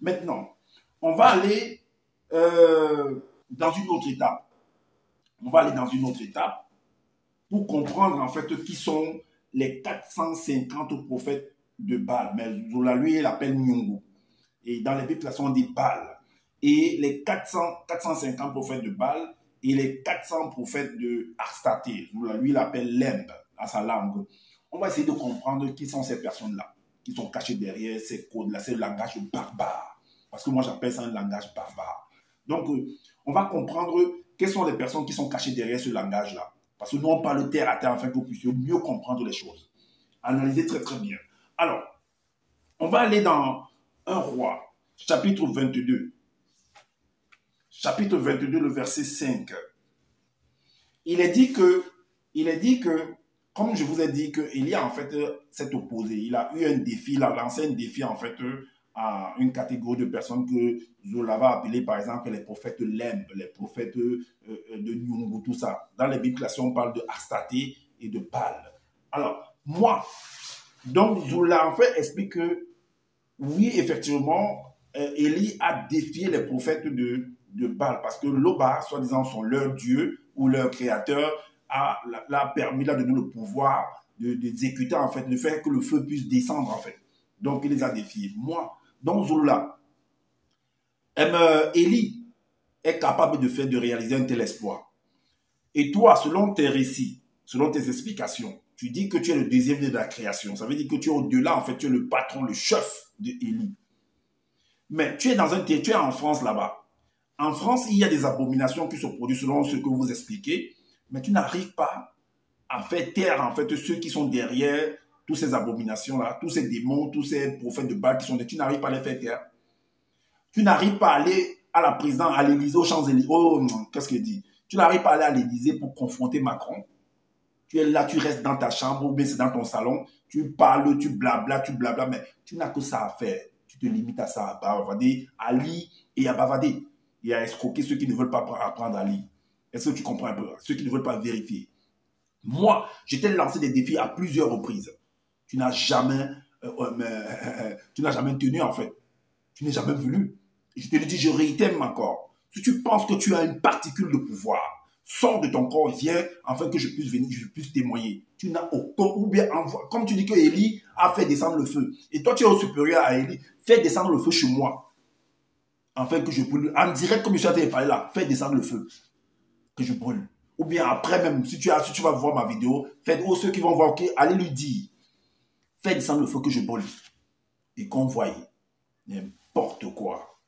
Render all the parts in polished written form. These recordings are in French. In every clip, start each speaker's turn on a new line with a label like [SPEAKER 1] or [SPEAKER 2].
[SPEAKER 1] Maintenant, on va aller dans une autre étape. On va aller dans une autre étape pour comprendre en fait qui sont les 450 prophètes de Baal. Mais Zola, lui, il appelle Nyungu. Et dans les Bibles, on dit Baal. Et les 450 prophètes de Baal et les 400 prophètes de Arstaté. Zola, lui, il appelle Lemb à sa langue. On va essayer de comprendre qui sont ces personnes-là, qui sont cachées derrière ces codes-là, ce langage barbare. Parce que moi, j'appelle ça un langage barbare. Donc, on va comprendre quelles sont les personnes qui sont cachées derrière ce langage-là. Parce que nous, on parle terre à terre afin que vous puissiez mieux comprendre les choses. Analysez très, très bien. Alors, on va aller dans 1 Roi, chapitre 22. Chapitre 22, le verset 5. Il est dit que, comme je vous ai dit, qu'il en fait s'est opposé. Il a eu un défi, il a lancé un défi en fait à une catégorie de personnes que Zola va appeler par exemple les prophètes Lemb, les prophètes de Nyungu, tout ça. Dans les Bibles, on parle de Astaté et de Baal. Alors, moi, donc Zola en fait explique que oui, effectivement, Élie a défié les prophètes de Baal parce que Loba, soi-disant, sont leur dieu ou leur créateur, l'a permis, l'a donné le pouvoir d'exécuter, en fait, de faire que le feu puisse descendre, en fait. Donc, il les a défiés. Moi, dans Zola, Élie est capable de réaliser un tel exploit. Et toi, selon tes récits, selon tes explications, tu dis que tu es le deuxième de la création. Ça veut dire que tu es au-delà, en fait, tu es le patron, le chef de Élie. Mais tu es en France là-bas. En France, il y a des abominations qui se produisent selon ce que vous expliquez, mais tu n'arrives pas à faire taire en fait ceux qui sont derrière toutes ces abominations-là, tous ces démons, tous ces prophètes de Baal qui sont derrière. Tu n'arrives pas à les faire taire. Tu n'arrives pas à aller à la présidence, à l'Élysée, aux Champs-Élysées. Oh, qu'est-ce qu'il dit? Tu n'arrives pas à aller à l'Élysée pour confronter Macron. Tu es là, tu restes dans ta chambre ou bien c'est dans ton salon. Tu parles, tu blabla, mais tu n'as que ça à faire. Tu te limites à ça, à bavader, à lire et à bavader. Et à escroquer ceux qui ne veulent pas apprendre à lire. Est-ce que tu comprends un peu? Ceux qui ne veulent pas vérifier. Moi, je t'ai lancé des défis à plusieurs reprises. Tu n'as jamais tenu en fait. Tu n'es jamais venu. Je te le dis, je réitère encore. Si tu penses que tu as une particule de pouvoir, sors de ton corps, viens, afin que je puisse venir, je puisse témoigner. Tu n'as aucun, ou bien envoie. Comme tu dis que Élie a fait descendre le feu, et toi tu es au supérieur à Élie, fais descendre le feu chez moi, afin que je brûle. En direct, comme je suis en train de parler là, fais descendre le feu, que je brûle. Ou bien après même, si tu vas voir ma vidéo, ceux qui vont voir, okay, allez lui dire, fais descendre le feu que je brûle. Et convoyer. N'importe quoi.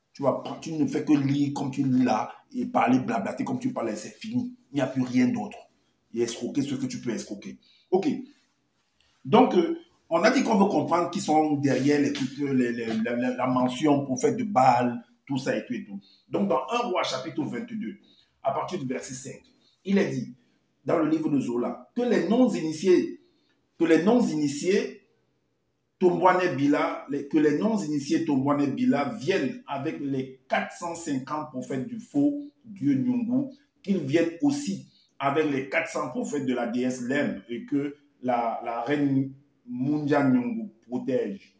[SPEAKER 1] Tu ne fais que lire comme tu lis là et parler, blablater comme tu parlais, c'est fini. Il n'y a plus rien d'autre. Et escroquer ce que tu peux escroquer. Ok. Donc, on a dit qu'on veut comprendre qui sont derrière la mention prophète de Baal, tout ça et tout et tout. Donc, dans 1 Roi chapitre 22, à partir du verset 5, il est dit, dans le livre de Zola, que les non-initiés que les non-initiés Tombouane Bila viennent avec les 450 prophètes du faux Dieu Nyungu, qu'ils viennent aussi avec les 400 prophètes de la déesse Lem et que la reine Munja Nyungu protège.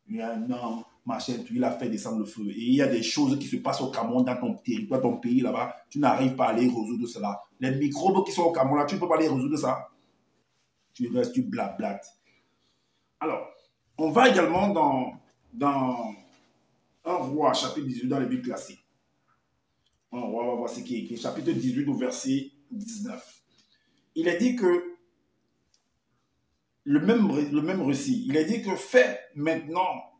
[SPEAKER 1] Il y a un homme, machin, il a fait descendre le feu. Et il y a des choses qui se passent au Cameroun, dans ton territoire, ton pays là-bas, tu n'arrives pas à les résoudre cela. Les microbes qui sont au Cameroun là, tu ne peux pas les résoudre ça. Tu restes, tu blablates. Alors, on va également dans 1 Roi, chapitre 18, dans les Bibles classiques. 1 Roi, on va voir ce qui est écrit. Chapitre 18, au verset 19. Il est dit que, le même récit, il est dit que fais maintenant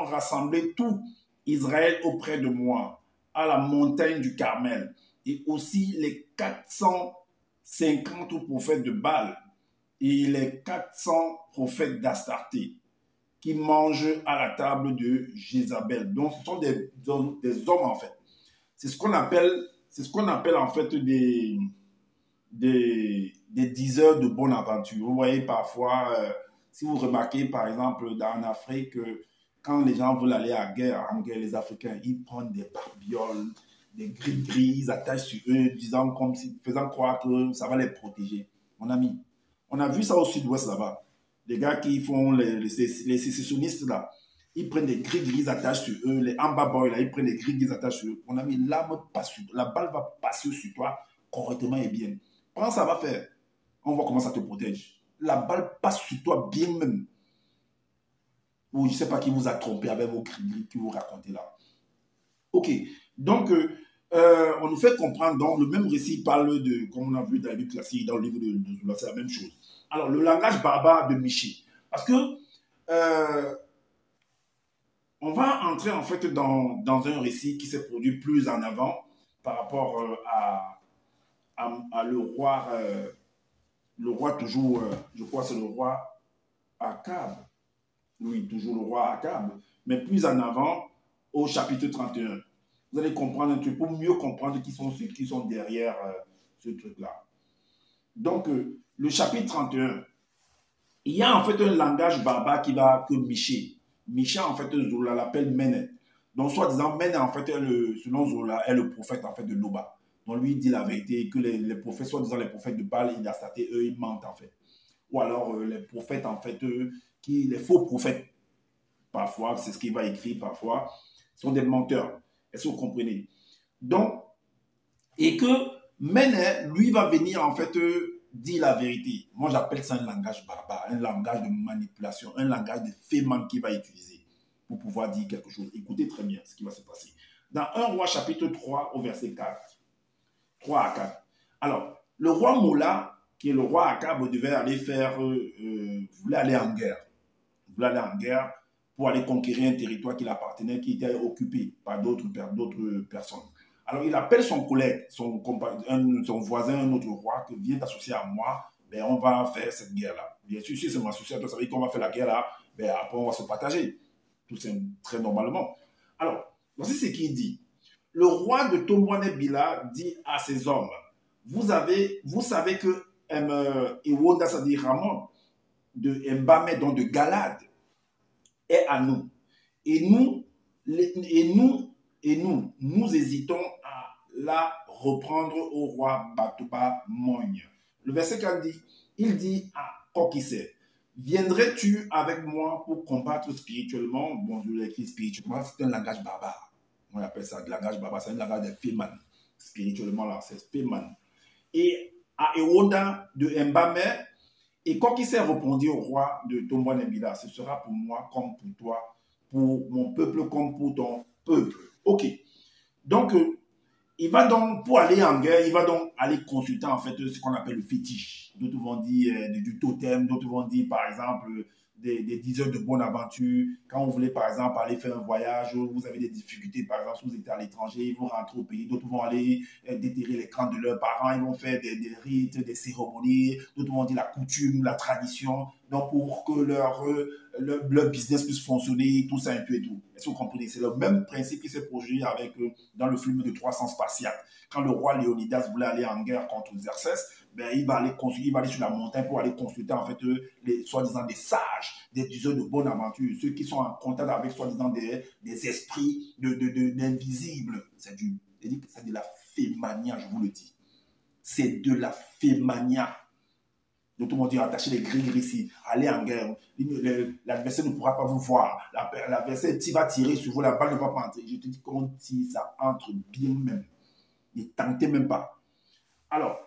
[SPEAKER 1] rassembler tout Israël auprès de moi, à la montagne du Carmel, et aussi les 450 prophètes de Baal, et les 400 prophètes d'Astarté qui mangent à la table de Jézabel. Donc, ce sont des hommes en fait. C'est ce qu'on appelle en fait des diseurs de bonne aventure. Vous voyez parfois, si vous remarquez par exemple en Afrique, quand les gens veulent aller en guerre, les Africains, ils prennent des barbioles, des gris-gris, ils attachent sur eux, faisant croire que ça va les protéger. Mon ami, on a vu ça au sud-ouest là-bas. Les gars qui font les sécessionnistes là, Ils prennent des gris-gris attaches sur eux, les Amba Boys, là, ils prennent des gris-gris attaches sur eux. Mon ami, l'arme passe sur toi, la balle va passer sur toi correctement et bien. Comment ça va faire? On voit comment ça te protège. La balle passe sur toi bien même. Ou je ne sais pas qui vous a trompé avec vos gris-gris que vous racontez là. Ok, donc on nous fait comprendre, donc le même récit parle de, comme on a vu dans la Bible classique, dans le livre de Zola, c'est la même chose. Alors, le langage barbare de Miché. Parce que euh, on va entrer en fait dans un récit qui s'est produit plus en avant par rapport à le roi toujours, je crois que c'est le roi Akab. Oui, toujours le roi Akab. Mais plus en avant, au chapitre 31. Vous allez comprendre un truc pour mieux comprendre qui sont ceux qui sont derrière ce truc-là. Donc, le chapitre 31, il y a en fait un langage barbare que Miché. Miché, en fait, Zola l'appelle Mene. Donc, soi-disant, Mene, en fait, selon Zola, est le prophète, en fait, de Loba. Donc, lui, il dit la vérité, que les prophètes, soi-disant, les prophètes de Baal et d'Astaté, eux, ils mentent, en fait. Ou alors, les prophètes, en fait, les faux prophètes, parfois, c'est ce qu'il va écrire, parfois, sont des menteurs. Est-ce que vous comprenez? Donc, et que Mene, lui, va venir, en fait, dire la vérité. Moi, j'appelle ça un langage barbare, un langage de manipulation, un langage de féman qu'il va utiliser pour pouvoir dire quelque chose. Écoutez très bien ce qui va se passer. Dans 1 roi chapitre 3 au verset 4. 3 à 4. Alors, le roi Moula, qui est le roi Akab, devait aller voulait aller en guerre. Voulait aller en guerre pour aller conquérir un territoire qui l'appartenait, qui était occupé par d'autres personnes. Alors, il appelle son collègue, son voisin, un autre roi, qui vient t'associer à moi, ben, on va faire cette guerre-là. Bien sûr, si c'est mon associé à toi, ça veut dire qu'on va faire la guerre-là, ben, après, on va se partager. Tout c'est très normalement. Alors, voici ce qu'il dit. Le roi de Tombouane Bila dit à ses hommes, vous savez que Iwonda, c'est-à-dire Ramon, de Mbame, donc de Galade, est à nous. Et nous hésitons à la reprendre au roi Batouba Mogne. Le verset 4 dit, il dit à Kokise, viendrais-tu avec moi pour combattre spirituellement? Bon, je l'ai écrit spirituellement, c'est un langage barbare. On appelle ça le langage barbare, c'est un langage de Féman. Spirituellement, là, c'est Féman. Et à Ewoda de Mbame, et Kokise répondit au roi de Tombouane-Bila, ce sera pour moi comme pour toi, pour mon peuple comme pour ton peuple. Ok. Donc, il va donc, pour aller en guerre, il va donc aller consulter en fait ce qu'on appelle le fétiche. D'autres vont dire du totem, d'autres vont dire par exemple des 10 heures de bonne aventure. Quand vous voulez par exemple aller faire un voyage, vous avez des difficultés, par exemple si vous êtes à l'étranger, vous rentrez au pays, d'autres vont aller déterrer les crânes de leurs parents, ils vont faire des rites, des cérémonies, d'autres vont dire la coutume, la tradition, donc pour que leur business puisse fonctionner, tout ça un peu et tout. Est-ce que vous comprenez? C'est le même principe qui s'est produit avec, dans le film de 300 Spartiates. Quand le roi Léonidas voulait aller en guerre contre Xerxès, ben, il va aller sur la montagne pour aller consulter en fait les soi-disant des sages, des diseurs de bonne aventure, ceux qui sont en contact avec soi-disant des esprits d'invisibles. C'est de la fémania, je vous le dis. C'est de la fémania. D'autres vont dire attacher les grilles ici, aller en guerre. L'adversaire ne pourra pas vous voir. L'adversaire va tirer sur vous, la balle ne va pas entrer. Je te dis qu'on tire, ça entre bien même. Ne tentez même pas. Alors,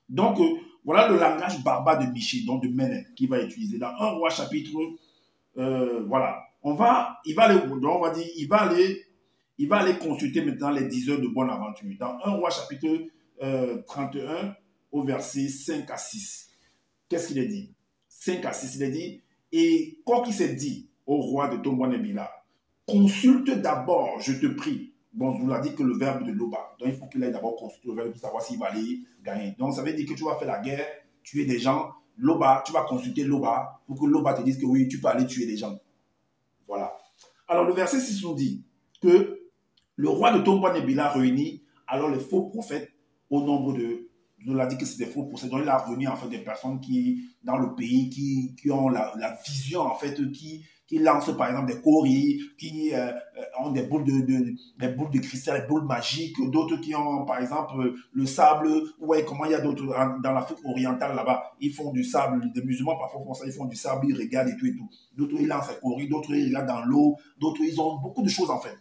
[SPEAKER 1] donc, voilà le langage barbare de Miché, donc de Mene, qui va utiliser dans un roi chapitre. Voilà. Il va aller consulter maintenant les 10 heures de bonne aventure. Dans un roi chapitre 31 au verset 5 à 6. Qu'est-ce qu'il a dit? 5 à 6, il a dit, et quoi qu'il s'est dit au roi de Tombouane-Bila, consulte d'abord, je te prie. Bon, je vous l'ai dit que le verbe de Loba. Donc, il faut qu'il aille d'abord consulter le verbe pour savoir s'il va aller gagner. Donc, ça veut dire que tu vas faire la guerre, tuer des gens. Loba, tu vas consulter Loba pour que Loba te dise que oui, tu peux aller tuer des gens. Voilà. Alors, le verset 6 nous dit que le roi de Tombouane-Bila réunit alors les faux prophètes au nombre de. Je l'ai dit que c'est des faux prophètes. Donc, il a réuni en fait des personnes qui, dans le pays, qui ont la vision, en fait, qui lancent par exemple des coris, qui ont des boules de cristal, des boules magiques, d'autres qui ont par exemple le sable, ouais, comment il y a d'autres, dans l'Afrique orientale là-bas, ils font du sable, des musulmans parfois font ça, ils font du sable, ils regardent et tout et tout. D'autres ils lancent des coris, d'autres ils regardent dans l'eau, d'autres ils ont beaucoup de choses en fait.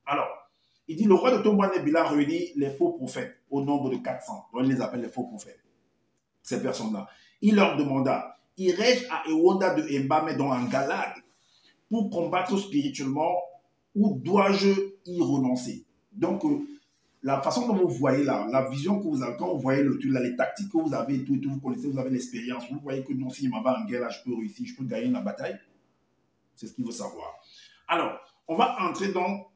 [SPEAKER 1] Alors, il dit, le roi de Tombouane-Bila réunit les faux prophètes au nombre de 400. Donc, il les appelle les faux prophètes, ces personnes-là. Il leur demanda, irai-je à Ewonda de Mbame, donc en Galade, pour combattre spirituellement, ou dois-je y renoncer? Donc, la façon dont vous voyez là, la vision que vous avez, quand vous voyez le truc là, les tactiques que vous avez, tout, vous connaissez, vous avez l'expérience, vous voyez que non, si je m'en vais en guerre, là, je peux réussir, je peux gagner la bataille. C'est ce qu'il veut savoir. Alors, on va entrer donc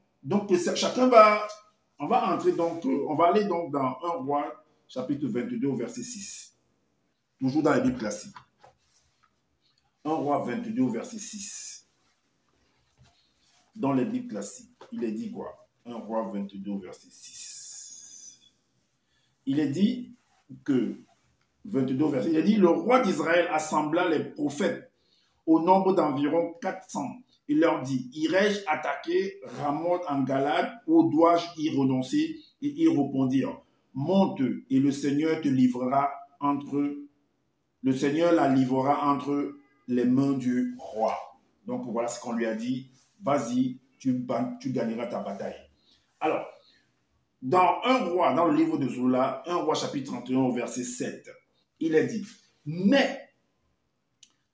[SPEAKER 1] chacun va, on va entrer donc, on va aller donc dans 1 roi, chapitre 22 au verset 6. Toujours dans les Bibles classiques. 1 roi 22 au verset 6. Dans les Bibles classiques, il est dit quoi? 1 roi 22 au verset 6. Il est dit que, 22 au verset, il est dit, le roi d'Israël assembla les prophètes au nombre d'environ 400. Il leur dit, irai-je attaquer Ramoth en Galade ou dois-je y renoncer? Et ils répondirent, monte et le Seigneur te livrera le Seigneur la livrera entre les mains du roi. Donc voilà ce qu'on lui a dit, vas-y, tu gagneras ta bataille. Alors, dans 1 roi, dans le livre de Zola, 1 roi chapitre 31 au verset 7, il est dit, mais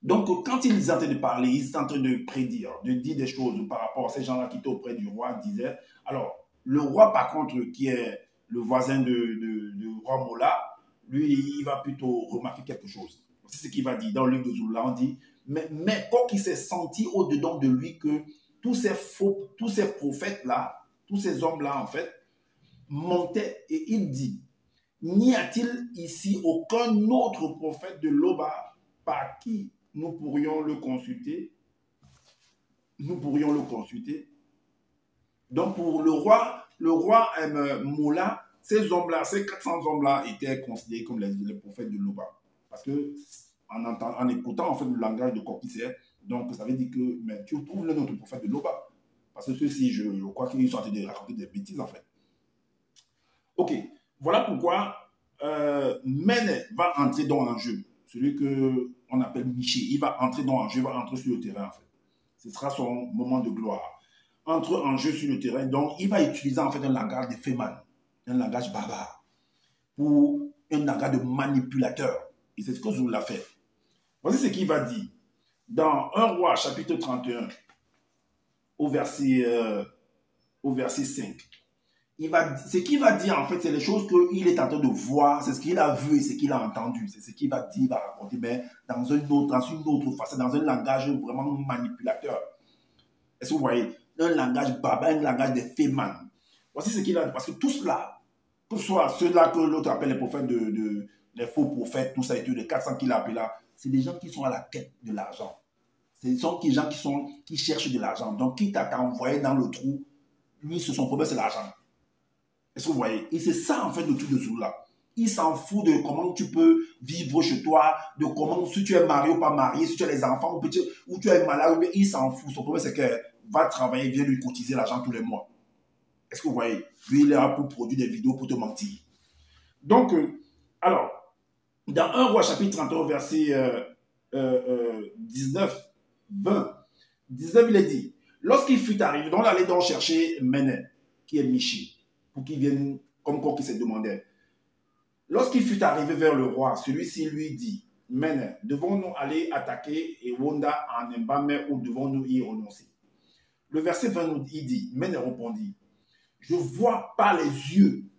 [SPEAKER 1] donc, quand ils étaient en train de parler, ils étaient en train de prédire, de dire des choses par rapport à ces gens-là qui étaient auprès du roi, disaient. Alors, le roi, par contre, qui est le voisin de roi Mola, lui, il va plutôt remarquer quelque chose. C'est ce qu'il va dire dans le livre de Zoula. On dit, mais quand il s'est senti au-dedans de lui que tous ces prophètes-là, tous ces hommes-là, en fait, montaient et il dit, n'y a-t-il ici aucun autre prophète de Loba par qui nous pourrions le consulter? Nous pourrions le consulter. Donc pour le roi Moula, ces hommes-là, ces 400 hommes-là étaient considérés comme les prophètes de Loba. Parce que en écoutant en fait le langage de Kokisser, donc ça veut dire que mais tu trouves le notre prophète de Loba. Parce que ceux-ci, je crois qu'ils sont en train de raconter des bêtises en fait. Ok, voilà pourquoi Mene va entrer dans un jeu. Celui qu'on appelle Miché, il va entrer dans un jeu, il va entrer sur le terrain en fait. Ce sera son moment de gloire. Entre en jeu sur le terrain, donc il va utiliser en fait un langage de Féman, un langage barbare, pour un langage de manipulateur. Et c'est ce que Zoula fait. Voici ce qu'il va dire. Dans 1 roi chapitre 31, au verset 5. Ce qu'il va dire, en fait, c'est les choses qu'il est en train de voir, c'est ce qu'il a vu et ce qu'il a entendu. C'est ce qu'il va dire, il va raconter, mais dans une autre façon, dans un langage vraiment manipulateur. Est-ce que vous voyez? Un langage barbare, un langage de féman. Voici ce qu'il a dit. Parce que tout cela, que ce soit ceux-là que l'autre appelle les prophètes, les faux prophètes, tout ça et tout, les 400 qu'il a appelés là, c'est des gens qui sont à la quête de l'argent. Ce sont des gens qui cherchent de l'argent. Donc, quitte à t'envoyer dans le trou, lui, son problème, c'est l'argent. Est-ce que vous voyez? Et c'est ça, en fait, le truc de Zoula. Il s'en fout de comment tu peux vivre chez toi, de comment, si tu es marié ou pas marié, si tu as les enfants ou tu es malade, il s'en fout. Son problème, c'est que va travailler, viens lui cotiser l'argent tous les mois. Est-ce que vous voyez? Lui, il est là pour produire des vidéos pour te mentir. Donc, alors, dans 1 roi chapitre 31, verset 19, 20, 19, il est dit, lorsqu'il fut arrivé, donc on allait donc chercher Méné, qui est Michi, pour qu'il vienne, comme quoi qu'il s'est demandé. Lorsqu'il fut arrivé vers le roi, celui-ci lui dit, Méné, devons-nous aller attaquer Ewonda en Mbame ou devons-nous y renoncer? Le verset 20, il dit, Méné répondit, je ne vois pas les yeux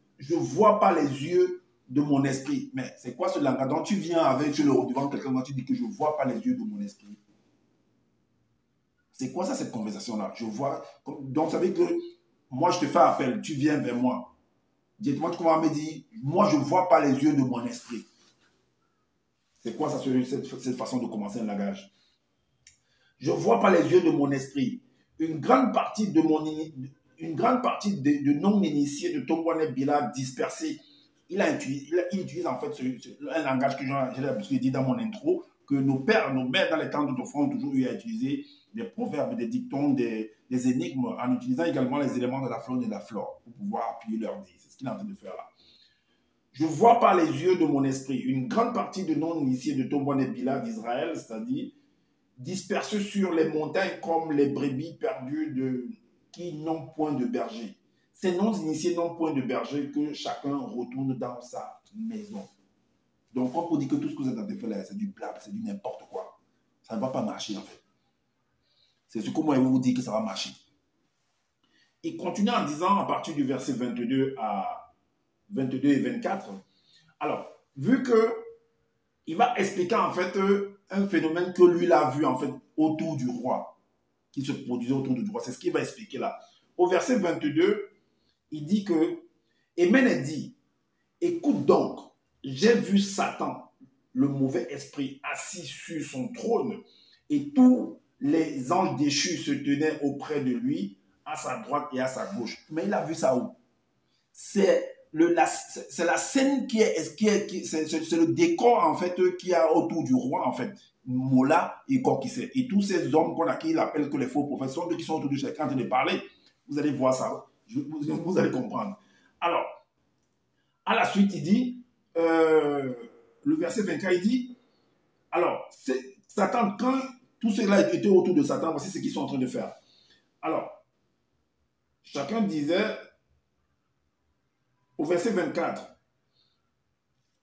[SPEAKER 1] de mon esprit. Mais c'est quoi ce langage? Donc tu viens avec, tu le devant quelqu'un, tu dis que je ne vois pas les yeux de mon esprit. C'est quoi ça, cette conversation-là? Je vois. Donc ça veut dire que moi, je te fais appel, tu viens vers moi. Dis-moi, tu commences à me dire, moi, je ne vois pas les yeux de mon esprit. C'est quoi ça, cette façon de commencer un langage? Je ne vois pas les yeux de mon esprit. Une grande partie de non-initiés de Tombouane Bila dispersés, il utilise en fait un langage que j'ai l'habitude de dire dans mon intro, que nos pères, nos mères dans les temps d'autrefois ont toujours eu à utiliser. des proverbes, des dictons, des énigmes, en utilisant également les éléments de la faune et de la flore pour pouvoir appuyer leur dire. C'est ce qu'il est en train de faire là. Je vois par les yeux de mon esprit une grande partie de non-initiés de Tombouan et Bila d'Israël, c'est-à-dire dispersés sur les montagnes comme les brebis perdues qui n'ont point de berger. Ces non-initiés n'ont point de berger, que chacun retourne dans sa maison. Donc, on peut dire que tout ce que vous êtes en train de faire là, c'est du blab, c'est du n'importe quoi. Ça ne va pas marcher en fait. C'est ce que moi je vais vous dire que ça va marcher. Il continue en disant à partir du verset 22 et 24. Alors, vu que il va expliquer en fait un phénomène que lui l'a vu en fait autour du roi, qui se produisait autour du roi. C'est ce qu'il va expliquer là. Au verset 22, il dit que Émène dit, écoute donc, j'ai vu Satan, le mauvais esprit, assis sur son trône, et tous les anges déchus se tenaient auprès de lui, à sa droite et à sa gauche. Mais il a vu ça où? C'est la scène c'est le décor en fait qu'il y a autour du roi en fait. Mola et Kokise. Et tous ces hommes qu'il appelle que les faux prophètes sont ceux qui sont autour de lui en train de parler. Vous allez voir ça. Vous allez comprendre. Alors, à la suite, il dit, le verset 24, il dit, alors, Satan, quand tous ceux-là étaient autour de Satan, voici ce qu'ils sont en train de faire. Alors, chacun disait, au verset 24,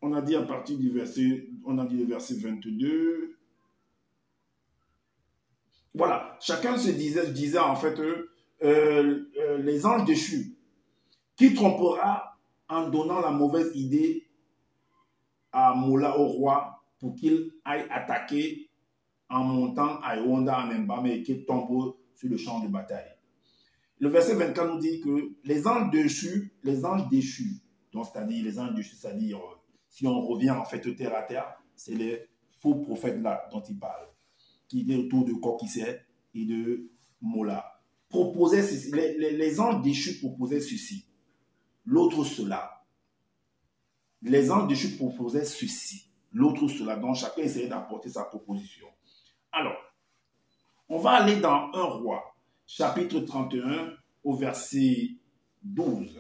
[SPEAKER 1] on a dit à partir du verset, on a dit le verset 22. Voilà, chacun se disait en fait, les anges déchus, qui trompera en donnant la mauvaise idée à Mola au roi pour qu'il aille attaquer en montant à Iwanda en Mbame et qu'il tombe sur le champ de bataille. Le verset 24 nous dit que les anges déchus, donc c'est-à-dire les anges déchus, c'est-à-dire si on revient en fait terre à terre, c'est les faux prophètes là dont il parle, qui étaient autour de Kokise et de Mola. Proposaient ceci, les anges déchus proposaient ceci, l'autre cela. Les anges déchus proposaient ceci, l'autre cela, donc chacun essayait d'apporter sa proposition. Alors, on va aller dans 1 roi, chapitre 31, au verset 12,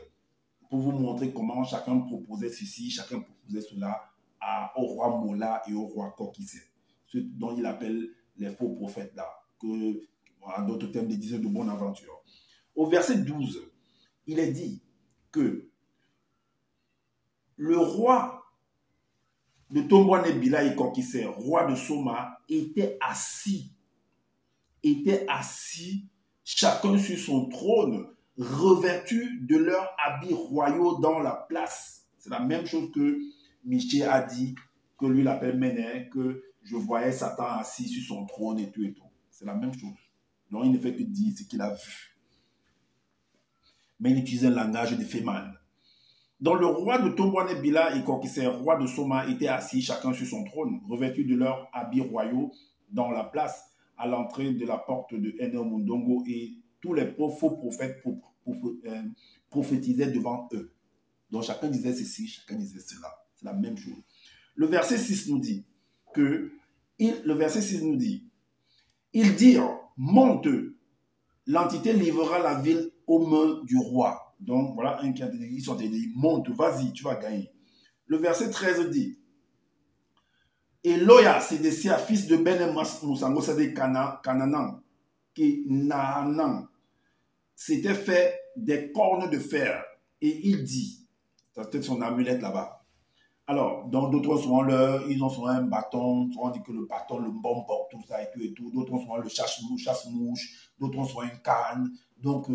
[SPEAKER 1] pour vous montrer comment chacun proposait ceci, chacun proposait cela au roi Mola et au roi Kokise, ceux dont il appelle les faux prophètes là, que, en d'autres termes, des dizaines de bonne aventure. Au verset 12, il est dit que le roi de Tombouan Bila et Kokise, roi de Soma, était assis, chacun sur son trône, revêtus de leurs habits royaux dans la place. C'est la même chose que Michel a dit, que lui l'appelle Méné, que je voyais Satan assis sur son trône et tout et tout. C'est la même chose. Donc il ne fait que dire ce qu'il a vu. Mais il utilise un langage de Féman. Donc le roi de Tombouan Bila et Kokise, roi de Soma, étaient assis chacun sur son trône, revêtus de leurs habits royaux dans la place, à l'entrée de la porte de Enomundongo, et tous les faux prophètes prophétisaient devant eux. Donc chacun disait ceci, chacun disait cela. C'est la même chose. Le verset 6 nous dit ils dirent, monte, l'entité livrera la ville aux mains du roi. Donc voilà un qui a dit, ils sont dit, monte, vas-y, tu vas gagner. Le verset 13 dit, et Loya, Sédécia, fils de Ben-Emas, Moussango, c'est des Cananan, qui Nahanan, s'était fait des cornes de fer. Et il dit, c'est peut-être son amulette là-bas. Alors, d'autres ils ont souvent un bâton, on dit que le bâton, le bombe, tout ça et tout. D'autres ont souvent le chasse-mouche, d'autres ont souvent une canne. Donc,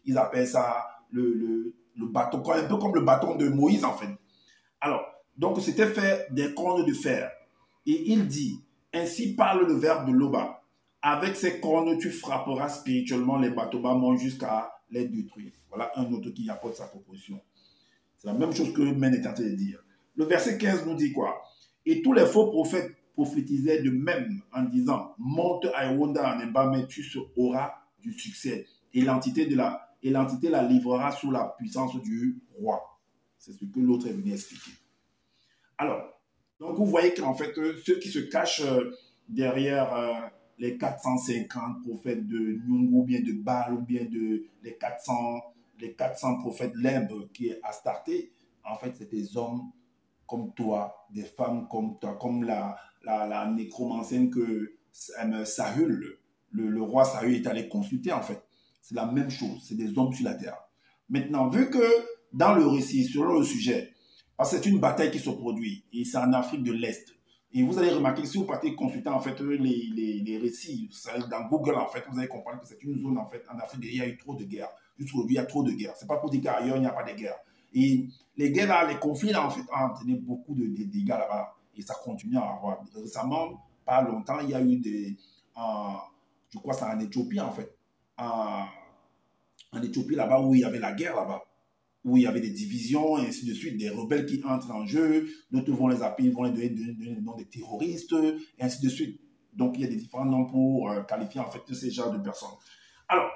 [SPEAKER 1] ils appellent ça le bâton, un peu comme le bâton de Moïse en fait. Alors, donc c'était fait des cornes de fer. Et il dit, ainsi parle le verbe de Loba. Avec ces cornes, tu frapperas spirituellement les bateaux jusqu'à les détruire. Voilà un autre qui apporte sa proposition. C'est la même chose que Men est en train de dire. Le verset 15 nous dit quoi? Et tous les faux prophètes prophétisaient de même en disant, monte à Iwanda en Mbame, tu auras du succès. Et l'entité la livrera sous la puissance du roi. C'est ce que l'autre est venu expliquer. Alors, donc vous voyez qu'en fait, ceux qui se cachent derrière les 450 prophètes de Nyungu, ou bien de Baal, ou bien les 400 prophètes limbes qui est Astarté, en fait, c'est des hommes comme toi, des femmes comme toi, comme la nécromancienne que Saül, le roi Saül est allé consulter, en fait. C'est la même chose, c'est des hommes sur la terre. Maintenant, vu que dans le récit, sur le sujet, parce que c'est une bataille qui se produit, et c'est en Afrique de l'Est, et vous allez remarquer, si vous partez consulter en fait les récits, dans Google en fait, vous allez comprendre que c'est une zone en fait en Afrique où il y a eu trop de guerres. Jusqu'aujourd'hui, il y a trop de guerres. C'est pas pour dire qu'ailleurs il n'y a pas de guerres. Et les guerres là, les conflits là en fait ont entraîné beaucoup de dégâts là-bas et ça continue à avoir. Récemment, pas longtemps, il y a eu je crois que c'est en Éthiopie en fait, en Éthiopie là-bas où il y avait la guerre là-bas où il y avait des divisions, et ainsi de suite, des rebelles qui entrent en jeu, d'autres vont les appeler, ils vont les donner le nom des terroristes, et ainsi de suite. Donc, il y a des différents noms pour qualifier en fait tous ces genres de personnes. Alors,